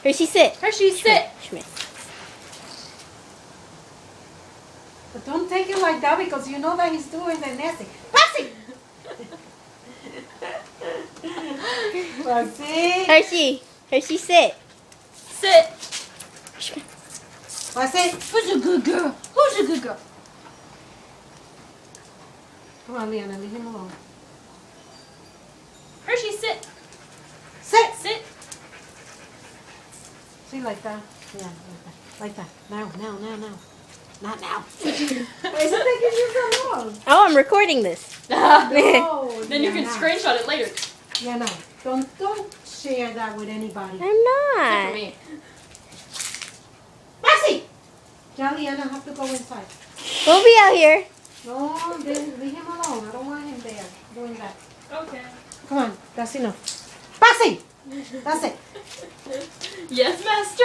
Hershey, sit. Hershey, sit. Schmidt. But don't take it like that because you know that he's doing the nasty. Patsy! Patsy! Hershey. Hershey, sit. Sit. Schmidt. Patsy! Who's a good girl? Who's a good girl? Come on, Leanna, leave him alone. Hershey, sit. Sit! Sit. See, like that? Yeah, like that. Now. Not now. Why is it taking you so long? Oh, I'm recording this. No, Then you can Leanna. screenshot it later. Yeah, no. Don't share that with anybody. I'm Except not. for me. Patsy! John, Leanna have to go inside. We'll be out here. No, leave him alone. I don't want him there doing that. Okay. Come on, that's enough. Patsy! That's it. Yes, master.